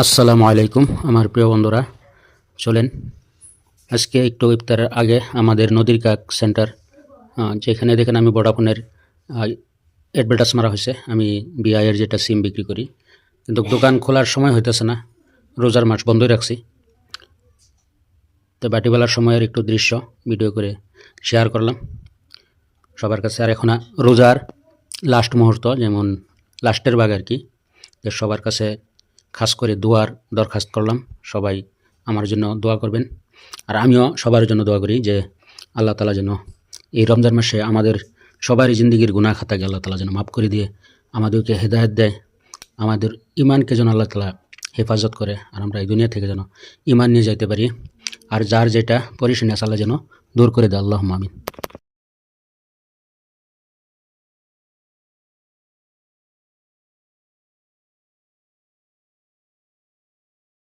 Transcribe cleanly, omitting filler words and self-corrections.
আসসালামু আলাইকুম আমার প্রিয় বন্ধুরা, চলেন আজকে একটু ইফতারের আগে আমাদের নদীর কাক সেন্টার, যেখানে দেখেন আমি ভোডাফোনের অ্যাডভার্টাইজ মারা হয়েছে। আমি বিআইয়ের যেটা সিম বিক্রি করি, কিন্তু দোকান খোলার সময় হইতেছে না, রোজার মাস বন্ধই রাখছি। তো বাটিবেলার সময়ের একটু দৃশ্য ভিডিও করে শেয়ার করলাম সবার কাছে। আর এখন রোজার লাস্ট মুহূর্ত, যেমন লাস্টের ভাগ আর কি, যে সবার কাছে খাস করে দোয়ার দরখাস্ত করলাম। সবাই আমার জন্য দোয়া করবেন, আর আমিও সবার জন্য দোয়া করি যে আল্লাহ তালা যেন এই রমজান মাসে আমাদের সবারই জিন্দগির গুনাহ খাতাকে আল্লাহ তালা যেন মাফ করে দিয়ে আমাদেরকে হেদায়েত দেয়, আমাদের ইমানকে যেন আল্লাহ তালা হেফাজত করে, আর আমরা এই দুনিয়া থেকে যেন ইমান নিয়ে যাইতে পারি, আর যার যেটা পরিশানি আছে আল্লাহ যেন দূর করে দেয়। আল্লাহুম্মা আমিন।